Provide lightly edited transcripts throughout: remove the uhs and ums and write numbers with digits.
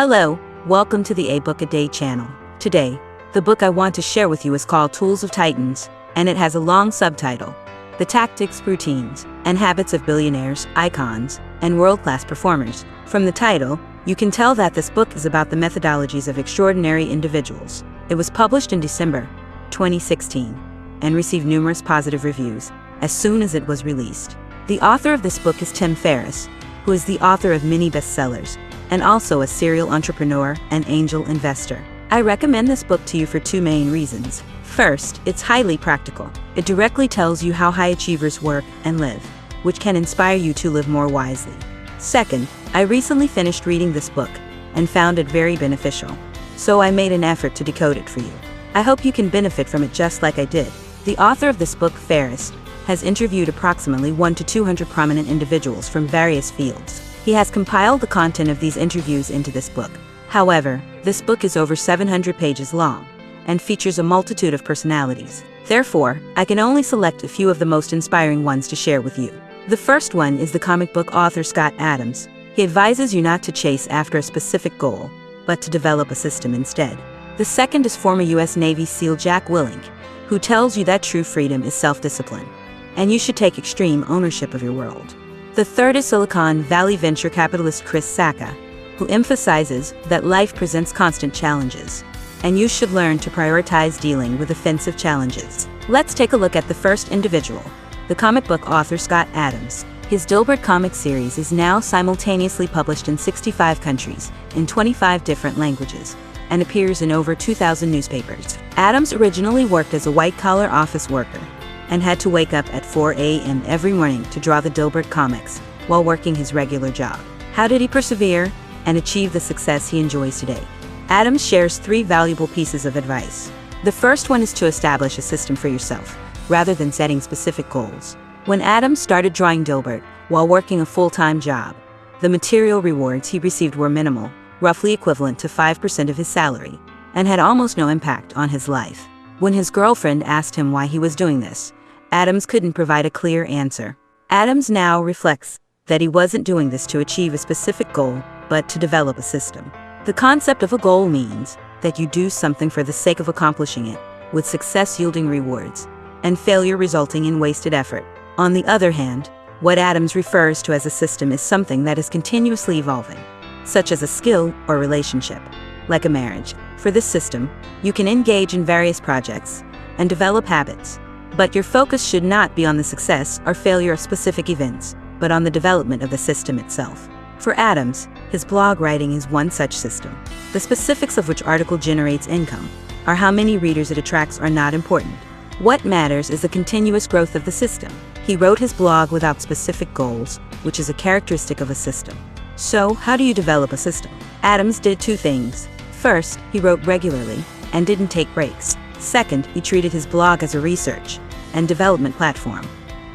Hello, welcome to the A Book a Day channel. Today, the book I want to share with you is called Tools of Titans, and it has a long subtitle, The Tactics, Routines, and Habits of Billionaires, Icons, and World-Class Performers. From the title, you can tell that this book is about the methodologies of extraordinary individuals. It was published in December 2016 and received numerous positive reviews as soon as it was released. The author of this book is Tim Ferriss, who is the author of many bestsellers and also a serial entrepreneur and angel investor. I recommend this book to you for two main reasons. First, it's highly practical. It directly tells you how high achievers work and live, which can inspire you to live more wisely. Second, I recently finished reading this book and found it very beneficial, so I made an effort to decode it for you. I hope you can benefit from it just like I did. The author of this book, Ferriss, has interviewed approximately 1 to 200 prominent individuals from various fields. He has compiled the content of these interviews into this book. However, this book is over 700 pages long and features a multitude of personalities. Therefore, I can only select a few of the most inspiring ones to share with you. The first one is the comic book author Scott Adams. He advises you not to chase after a specific goal, but to develop a system instead. The second is former U.S. Navy SEAL Jack Willink, who tells you that true freedom is self-discipline, and you should take extreme ownership of your world. The third is Silicon Valley venture capitalist Chris Sacca, who emphasizes that life presents constant challenges, and you should learn to prioritize dealing with offensive challenges. Let's take a look at the first individual, the comic book author Scott Adams. His Dilbert comic series is now simultaneously published in 65 countries, in 25 different languages, and appears in over 2,000 newspapers. Adams originally worked as a white-collar office worker, and had to wake up at 4 a.m. every morning to draw the Dilbert comics while working his regular job. How did he persevere and achieve the success he enjoys today? Adams shares 3 valuable pieces of advice. The first one is to establish a system for yourself, rather than setting specific goals. When Adams started drawing Dilbert while working a full-time job, the material rewards he received were minimal, roughly equivalent to 5% of his salary, and had almost no impact on his life. When his girlfriend asked him why he was doing this, Adams couldn't provide a clear answer. Adams now reflects that he wasn't doing this to achieve a specific goal, but to develop a system. The concept of a goal means that you do something for the sake of accomplishing it, with success yielding rewards, and failure resulting in wasted effort. On the other hand, what Adams refers to as a system is something that is continuously evolving, such as a skill or relationship, like a marriage. For this system, you can engage in various projects and develop habits, but your focus should not be on the success or failure of specific events, but on the development of the system itself. For Adams, his blog writing is one such system. The specifics of which article generates income, or how many readers it attracts are not important. What matters is the continuous growth of the system. He wrote his blog without specific goals, which is a characteristic of a system. So, how do you develop a system? Adams did 2 things. First, he wrote regularly and didn't take breaks. Second, he treated his blog as a research and development platform,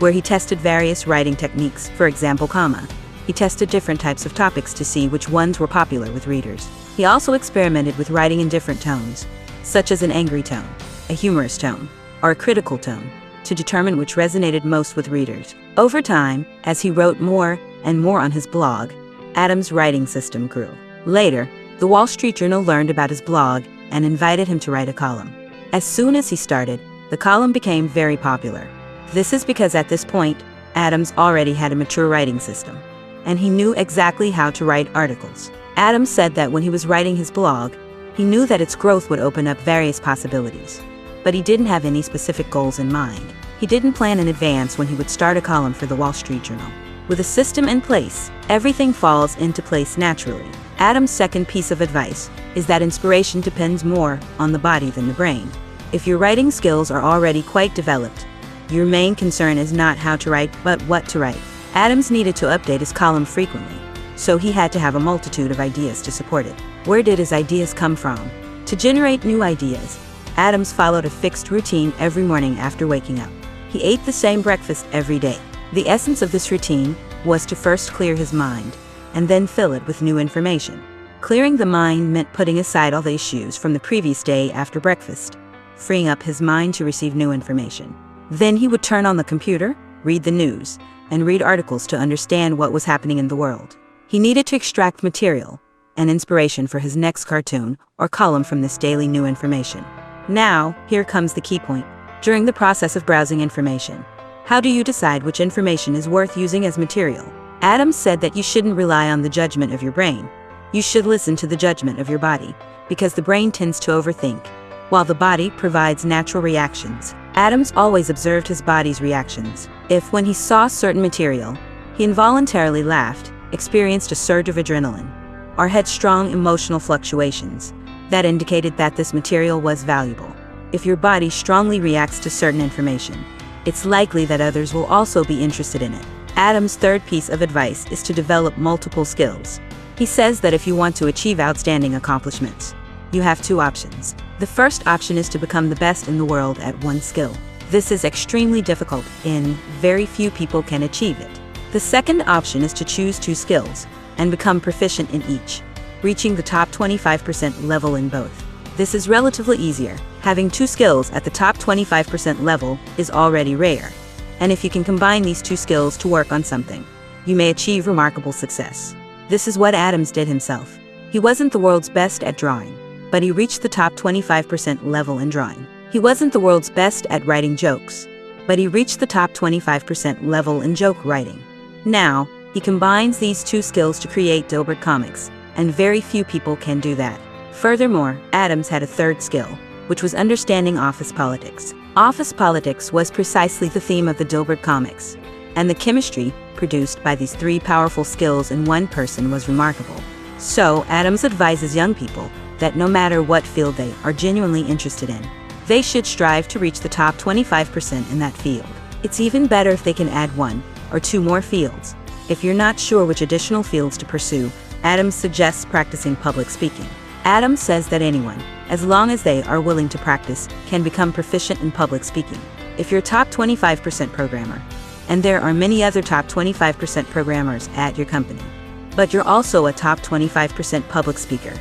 where he tested various writing techniques. For example, he tested different types of topics to see which ones were popular with readers. He also experimented with writing in different tones, such as an angry tone, a humorous tone, or a critical tone, to determine which resonated most with readers. Over time, as he wrote more and more on his blog, Adams' writing system grew. Later, the Wall Street Journal learned about his blog and invited him to write a column. As soon as he started, the column became very popular. This is because at this point, Adams already had a mature writing system, and he knew exactly how to write articles. Adams said that when he was writing his blog, he knew that its growth would open up various possibilities, but he didn't have any specific goals in mind. He didn't plan in advance when he would start a column for the Wall Street Journal. With a system in place, everything falls into place naturally. Adams' second piece of advice is that inspiration depends more on the body than the brain. If your writing skills are already quite developed, your main concern is not how to write, but what to write. Adams needed to update his column frequently, so he had to have a multitude of ideas to support it. Where did his ideas come from? To generate new ideas, Adams followed a fixed routine every morning after waking up. He ate the same breakfast every day. The essence of this routine was to first clear his mind, and then fill it with new information. Clearing the mind meant putting aside all the issues from the previous day after breakfast, freeing up his mind to receive new information. Then he would turn on the computer, read the news, and read articles to understand what was happening in the world. He needed to extract material, and inspiration for his next cartoon or column from this daily new information. Now, here comes the key point. During the process of browsing information, how do you decide which information is worth using as material? Adams said that you shouldn't rely on the judgment of your brain. You should listen to the judgment of your body, because the brain tends to overthink, while the body provides natural reactions. Adams always observed his body's reactions. If, when he saw certain material, he involuntarily laughed, experienced a surge of adrenaline, or had strong emotional fluctuations, that indicated that this material was valuable. If your body strongly reacts to certain information, it's likely that others will also be interested in it. Adams' third piece of advice is to develop multiple skills. He says that if you want to achieve outstanding accomplishments, you have two options. The first option is to become the best in the world at one skill. This is extremely difficult, and very few people can achieve it. The second option is to choose two skills and become proficient in each, reaching the top 25% level in both. This is relatively easier. Having two skills at the top 25% level is already rare. And if you can combine these two skills to work on something, you may achieve remarkable success. This is what Adams did himself. He wasn't the world's best at drawing, but he reached the top 25% level in drawing. He wasn't the world's best at writing jokes, but he reached the top 25% level in joke writing. Now, he combines these two skills to create Dilbert comics, and very few people can do that. Furthermore, Adams had a third skill, which was understanding office politics. Office politics was precisely the theme of the Dilbert comics, and the chemistry produced by these three powerful skills in one person was remarkable. So, Adams advises young people that no matter what field they are genuinely interested in, they should strive to reach the top 25% in that field. It's even better if they can add one or two more fields. If you're not sure which additional fields to pursue, Adams suggests practicing public speaking. Adams says that anyone, as long as they are willing to practice, can become proficient in public speaking. If you're a top 25% programmer, and there are many other top 25% programmers at your company, but you're also a top 25% public speaker,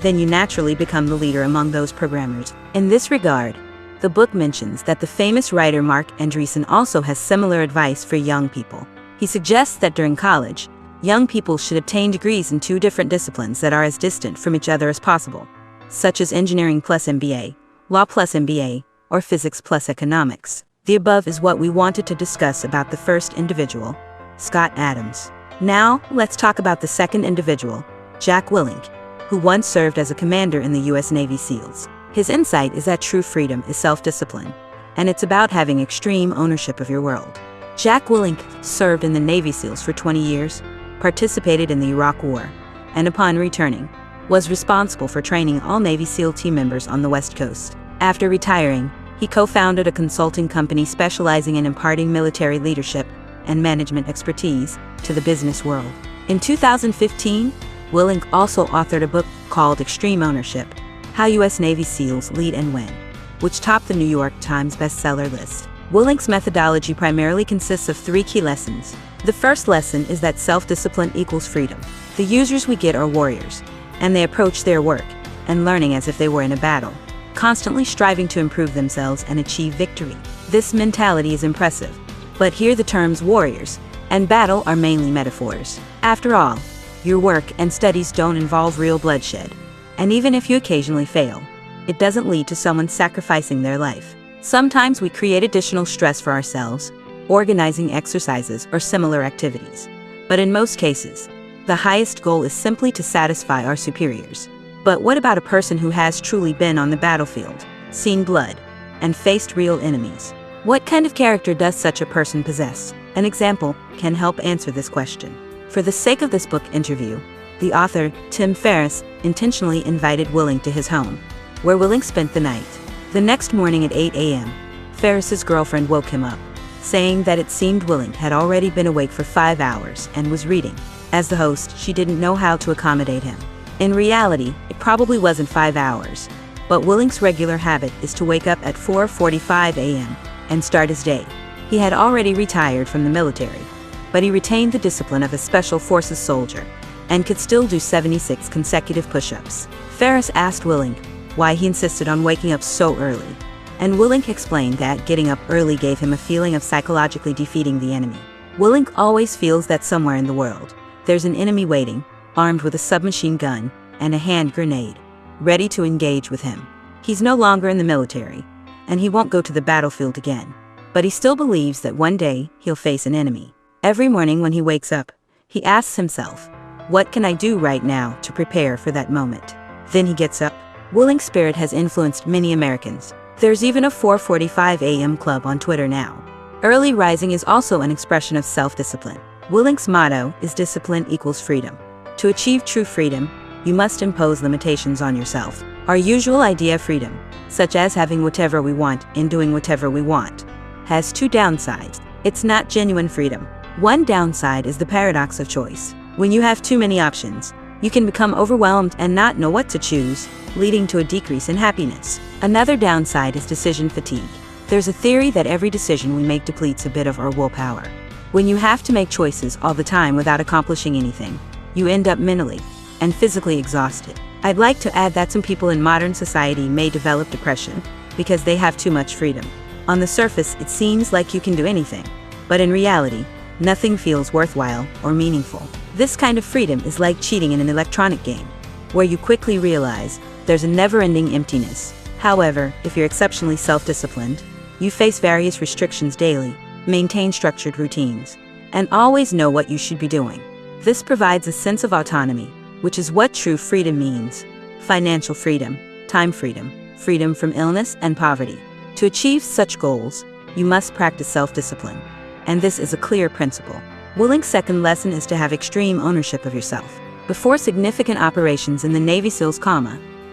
then you naturally become the leader among those programmers. In this regard, the book mentions that the famous writer Mark Andreessen also has similar advice for young people. He suggests that during college, young people should obtain degrees in two different disciplines that are as distant from each other as possible, such as engineering plus MBA, law plus MBA, or physics plus economics. The above is what we wanted to discuss about the first individual, Scott Adams. Now, let's talk about the second individual, Jack Willink, who once served as a commander in the U.S. Navy SEALs. His insight is that true freedom is self-discipline, and it's about having extreme ownership of your world. Jack Willink served in the Navy SEALs for 20 years, participated in the Iraq War, and upon returning, was responsible for training all Navy SEAL team members on the West Coast. After retiring, he co-founded a consulting company specializing in imparting military leadership and management expertise to the business world. In 2015, Willink also authored a book called Extreme Ownership: How U.S. Navy SEALs Lead and Win, which topped the New York Times bestseller list. Willink's methodology primarily consists of three key lessons. The first lesson is that self-discipline equals freedom. The users we get are warriors, and they approach their work and learning as if they were in a battle, constantly striving to improve themselves and achieve victory. This mentality is impressive, but here the terms warriors and battle are mainly metaphors. After all, your work and studies don't involve real bloodshed, and even if you occasionally fail, it doesn't lead to someone sacrificing their life. Sometimes we create additional stress for ourselves, organizing exercises or similar activities, but in most cases, the highest goal is simply to satisfy our superiors. But what about a person who has truly been on the battlefield, seen blood, and faced real enemies? What kind of character does such a person possess? An example can help answer this question. For the sake of this book interview, the author, Tim Ferriss, intentionally invited Willink to his home, where Willink spent the night. The next morning at 8 a.m., Ferriss's girlfriend woke him up, saying that it seemed Willink had already been awake for 5 hours and was reading. As the host, she didn't know how to accommodate him. In reality, it probably wasn't 5 hours, but Willink's regular habit is to wake up at 4:45 a.m. and start his day. He had already retired from the military, but he retained the discipline of a special forces soldier and could still do 76 consecutive push-ups. Ferriss asked Willink why he insisted on waking up so early, and Willink explained that getting up early gave him a feeling of psychologically defeating the enemy. Willink always feels that somewhere in the world, there's an enemy waiting, armed with a submachine gun, and a hand grenade, ready to engage with him. He's no longer in the military, and he won't go to the battlefield again. But he still believes that one day he'll face an enemy. Every morning when he wakes up, he asks himself, what can I do right now to prepare for that moment? Then he gets up. Willing spirit has influenced many Americans. There's even a 4:45 a.m. club on Twitter now. Early rising is also an expression of self-discipline. Willing's motto is discipline equals freedom. To achieve true freedom, you must impose limitations on yourself. Our usual idea of freedom, such as having whatever we want and doing whatever we want, has two downsides. It's not genuine freedom. One downside is the paradox of choice. When you have too many options, you can become overwhelmed and not know what to choose, leading to a decrease in happiness. Another downside is decision fatigue. There's a theory that every decision we make depletes a bit of our willpower. When you have to make choices all the time without accomplishing anything, you end up mentally and physically exhausted. I'd like to add that some people in modern society may develop depression because they have too much freedom. On the surface, it seems like you can do anything, but in reality, nothing feels worthwhile or meaningful. This kind of freedom is like cheating in an electronic game, where you quickly realize there's a never-ending emptiness. However, if you're exceptionally self-disciplined, you face various restrictions daily, maintain structured routines, and always know what you should be doing. This provides a sense of autonomy, which is what true freedom means. Financial freedom, time freedom, freedom from illness and poverty. To achieve such goals, you must practice self-discipline, and this is a clear principle. Willing's second lesson is to have extreme ownership of yourself. Before significant operations in the Navy SEALs,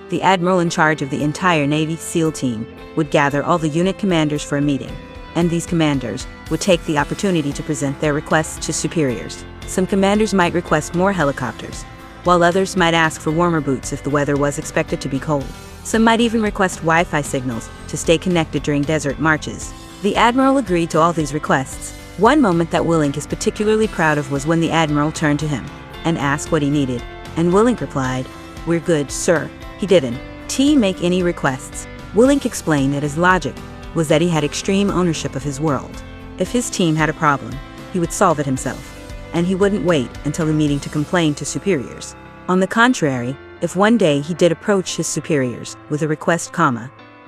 the admiral in charge of the entire Navy SEAL team would gather all the unit commanders for a meeting, and these commanders would take the opportunity to present their requests to superiors. Some commanders might request more helicopters, while others might ask for warmer boots if the weather was expected to be cold. Some might even request Wi-Fi signals to stay connected during desert marches. The admiral agreed to all these requests. One moment that Willing is particularly proud of was when the admiral turned to him and asked what he needed, and Willing replied, "We're good, sir." He didn't make any requests. Willing explained that his logic was that he had extreme ownership of his world. If his team had a problem, he would solve it himself, and he wouldn't wait until the meeting to complain to superiors. On the contrary, if one day he did approach his superiors with a request,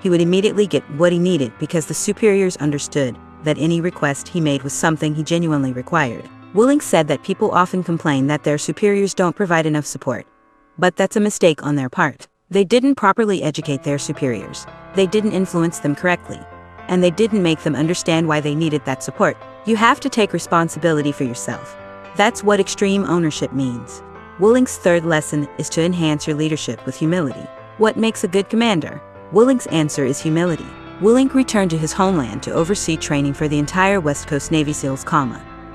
he would immediately get what he needed because the superiors understood that any request he made was something he genuinely required. Willing said that people often complain that their superiors don't provide enough support, but that's a mistake on their part. They didn't properly educate their superiors, they didn't influence them correctly, and they didn't make them understand why they needed that support. You have to take responsibility for yourself. That's what extreme ownership means. Willing's third lesson is to enhance your leadership with humility. What makes a good commander? Willing's answer is humility. Willing returned to his homeland to oversee training for the entire West Coast Navy SEALs,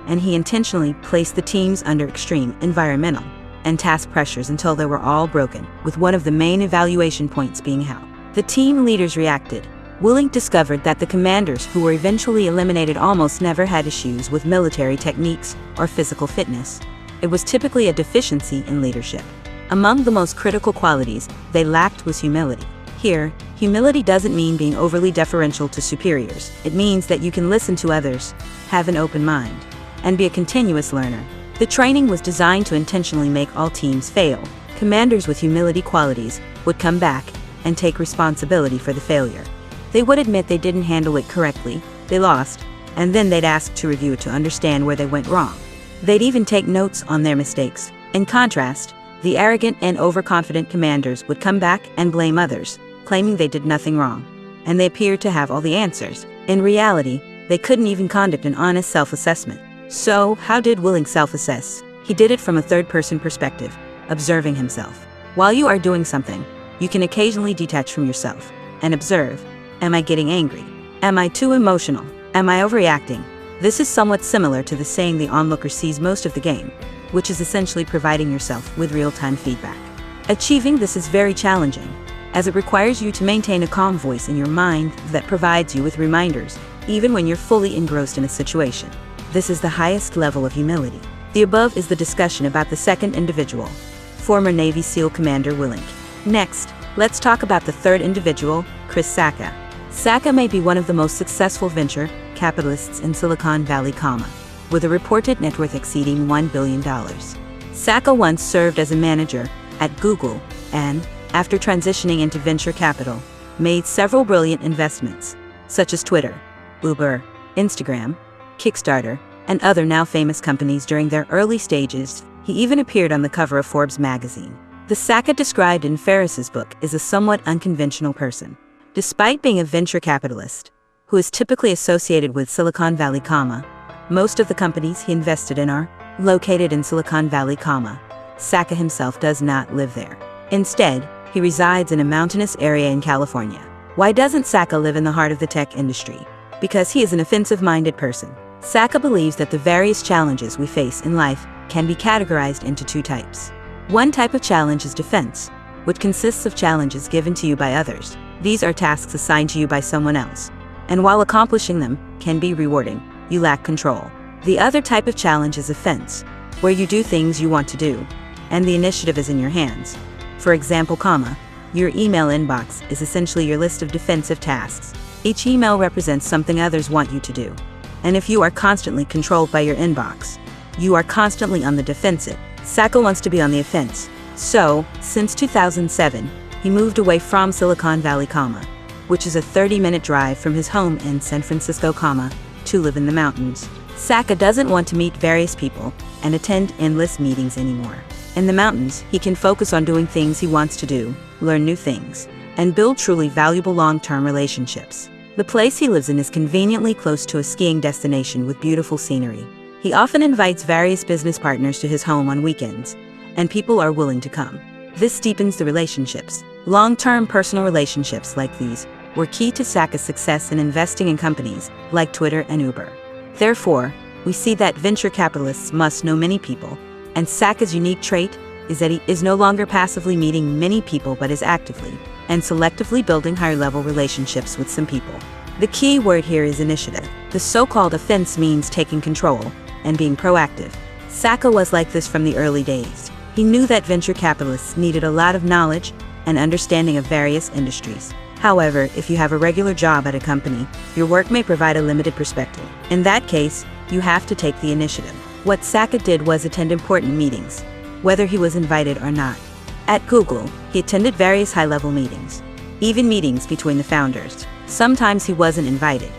and he intentionally placed the teams under extreme environmental and task pressures until they were all broken, with one of the main evaluation points being how the team leaders reacted. Willing discovered that the commanders who were eventually eliminated almost never had issues with military techniques or physical fitness. It was typically a deficiency in leadership. Among the most critical qualities they lacked was humility. Here, humility doesn't mean being overly deferential to superiors. It means that you can listen to others, have an open mind, and be a continuous learner. The training was designed to intentionally make all teams fail. Commanders with humility qualities would come back and take responsibility for the failure. They would admit they didn't handle it correctly, they lost, and then they'd ask to review it to understand where they went wrong. They'd even take notes on their mistakes. In contrast, the arrogant and overconfident commanders would come back and blame others, claiming they did nothing wrong, and they appeared to have all the answers. In reality, they couldn't even conduct an honest self-assessment. So, how did Willing self-assess? He did it from a third-person perspective, observing himself. While you are doing something, you can occasionally detach from yourself and observe, am I getting angry? Am I too emotional? Am I overreacting? This is somewhat similar to the saying the onlooker sees most of the game, which is essentially providing yourself with real-time feedback. Achieving this is very challenging, as it requires you to maintain a calm voice in your mind that provides you with reminders, even when you're fully engrossed in a situation. This is the highest level of humility. The above is the discussion about the second individual, former Navy SEAL Commander Willing. Next, let's talk about the third individual, Chris Sacca. Sacca may be one of the most successful venture capitalists in Silicon Valley, with a reported net worth exceeding $1 billion. Sacca once served as a manager at Google and, after transitioning into venture capital, made several brilliant investments, such as Twitter, Uber, Instagram, Kickstarter, and other now famous companies during their early stages. He even appeared on the cover of Forbes magazine. The Saka described in Ferriss's book is a somewhat unconventional person. Despite being a venture capitalist, who is typically associated with Silicon Valley, most of the companies he invested in are located in Silicon Valley, Saka himself does not live there. Instead, he resides in a mountainous area in California. Why doesn't Saka live in the heart of the tech industry? Because he is an offensive-minded person. Saka believes that the various challenges we face in life can be categorized into two types. One type of challenge is defense, which consists of challenges given to you by others. These are tasks assigned to you by someone else, and while accomplishing them can be rewarding, you lack control. The other type of challenge is offense, where you do things you want to do, and the initiative is in your hands. For example, your email inbox is essentially your list of defensive tasks. Each email represents something others want you to do. And if you are constantly controlled by your inbox, you are constantly on the defensive. Saka wants to be on the offense. So, since 2007, he moved away from Silicon Valley, which is a 30-minute drive from his home in San Francisco, to live in the mountains. Saka doesn't want to meet various people and attend endless meetings anymore. In the mountains, he can focus on doing things he wants to do, learn new things, and build truly valuable long-term relationships. The place he lives in is conveniently close to a skiing destination with beautiful scenery. He often invites various business partners to his home on weekends, and people are willing to come. This deepens the relationships. Long-term personal relationships like these were key to Saka's success in investing in companies like Twitter and Uber. Therefore, we see that venture capitalists must know many people, and Saka's unique trait is that he is no longer passively meeting many people but is actively and selectively building higher-level relationships with some people. The key word here is initiative. The so-called offense means taking control and being proactive. Saka was like this from the early days. He knew that venture capitalists needed a lot of knowledge and understanding of various industries. However, if you have a regular job at a company, your work may provide a limited perspective. In that case, you have to take the initiative. What Saka did was attend important meetings, whether he was invited or not. At Google, he attended various high-level meetings, even meetings between the founders. Sometimes he wasn't invited,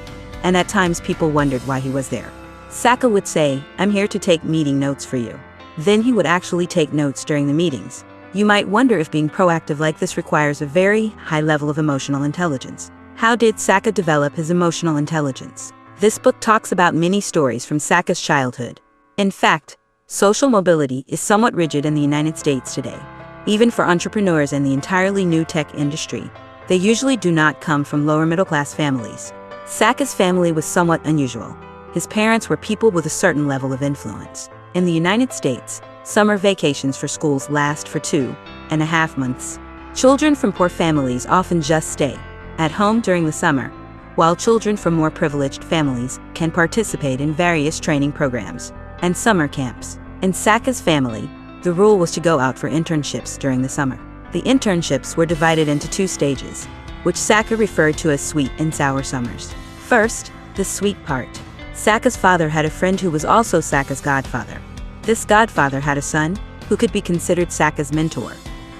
and at times people wondered why he was there. Saka would say, "I'm here to take meeting notes for you." Then he would actually take notes during the meetings. You might wonder if being proactive like this requires a very high level of emotional intelligence. How did Saka develop his emotional intelligence? This book talks about many stories from Saka's childhood. In fact, social mobility is somewhat rigid in the United States today. Even for entrepreneurs in the entirely new tech industry, they usually do not come from lower middle-class families. Saka's family was somewhat unusual. His parents were people with a certain level of influence. In the United States, summer vacations for schools last for 2.5 months. Children from poor families often just stay at home during the summer, while children from more privileged families can participate in various training programs and summer camps. In Saka's family, the rule was to go out for internships during the summer. The internships were divided into two stages, which Saka referred to as sweet and sour summers. First, the sweet part. Saka's father had a friend who was also Saka's godfather. This godfather had a son who could be considered Saka's mentor.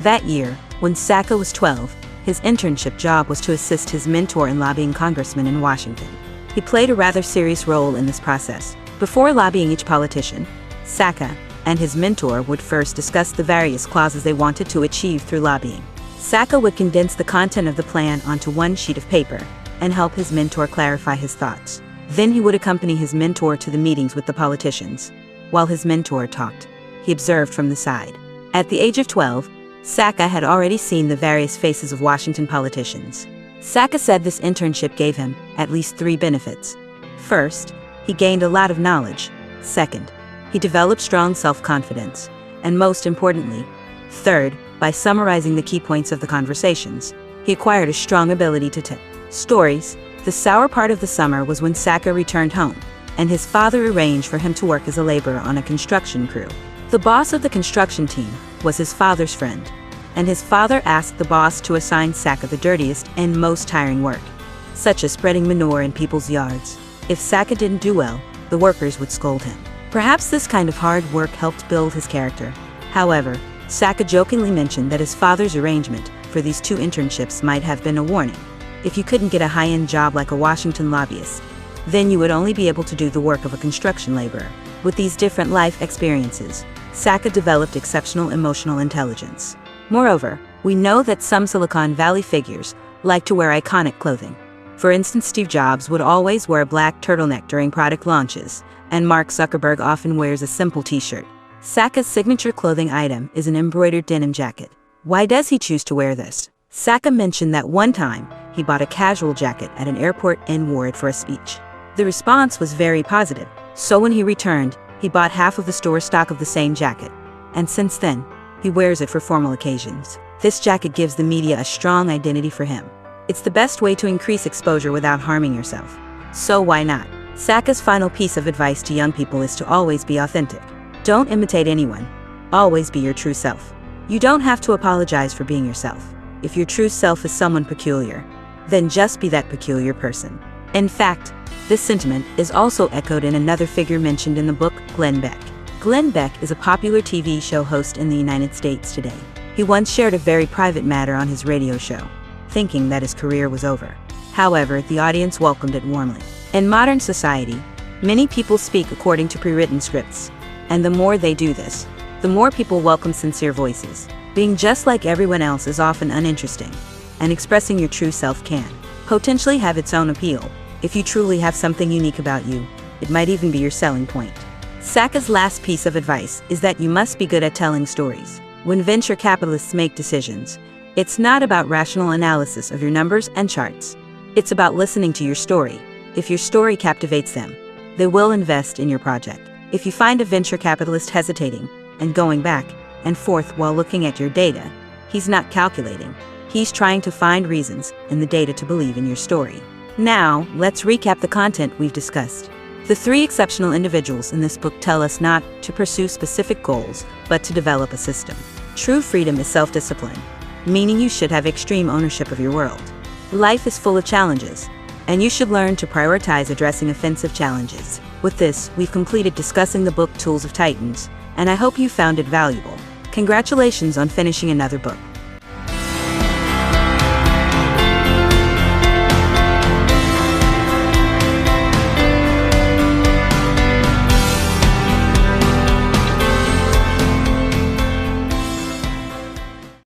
That year, when Saka was 12, his internship job was to assist his mentor in lobbying congressmen in Washington. He played a rather serious role in this process. Before lobbying each politician, Saka and his mentor would first discuss the various clauses they wanted to achieve through lobbying. Saka would condense the content of the plan onto one sheet of paper and help his mentor clarify his thoughts. Then he would accompany his mentor to the meetings with the politicians. While his mentor talked, he observed from the side. At the age of 12, Saka had already seen the various faces of Washington politicians. Saka said this internship gave him at least 3 benefits. First, he gained a lot of knowledge. Second, he developed strong self-confidence. And most importantly, third, by summarizing the key points of the conversations, he acquired a strong ability to tell stories. The sour part of the summer was when Saka returned home, and his father arranged for him to work as a laborer on a construction crew. The boss of the construction team was his father's friend, and his father asked the boss to assign Saka the dirtiest and most tiring work, such as spreading manure in people's yards. If Saka didn't do well, the workers would scold him. Perhaps this kind of hard work helped build his character. However, Saka jokingly mentioned that his father's arrangement for these 2 internships might have been a warning. If you couldn't get a high-end job like a Washington lobbyist, then you would only be able to do the work of a construction laborer. With these different life experiences, Saka developed exceptional emotional intelligence. Moreover, we know that some Silicon Valley figures like to wear iconic clothing. For instance, Steve Jobs would always wear a black turtleneck during product launches, and Mark Zuckerberg often wears a simple t-shirt. Saka's signature clothing item is an embroidered denim jacket. Why does he choose to wear this? Saka mentioned that one time, he bought a casual jacket at an airport and wore it for a speech. The response was very positive, so when he returned, he bought half of the store's stock of the same jacket. And since then, he wears it for formal occasions. This jacket gives the media a strong identity for him. It's the best way to increase exposure without harming yourself. So why not? Saka's final piece of advice to young people is to always be authentic. Don't imitate anyone. Always be your true self. You don't have to apologize for being yourself. If your true self is someone peculiar, then just be that peculiar person. In fact, this sentiment is also echoed in another figure mentioned in the book, Glenn Beck. Glenn Beck is a popular TV show host in the United States today. He once shared a very private matter on his radio show, thinking that his career was over. However, the audience welcomed it warmly. In modern society, many people speak according to pre-written scripts, and the more they do this, the more people welcome sincere voices. Being just like everyone else is often uninteresting, and expressing your true self can potentially have its own appeal. If you truly have something unique about you, it might even be your selling point. Saka's last piece of advice is that you must be good at telling stories. When venture capitalists make decisions, it's not about rational analysis of your numbers and charts. It's about listening to your story. If your story captivates them, they will invest in your project. If you find a venture capitalist hesitating and going back and forth while looking at your data, he's not calculating. He's trying to find reasons in the data to believe in your story. Now, let's recap the content we've discussed. The 3 exceptional individuals in this book tell us not to pursue specific goals, but to develop a system. True freedom is self-discipline, meaning you should have extreme ownership of your world. Life is full of challenges, and you should learn to prioritize addressing offensive challenges. With this, we've completed discussing the book Tools of Titans, and I hope you found it valuable. Congratulations on finishing another book.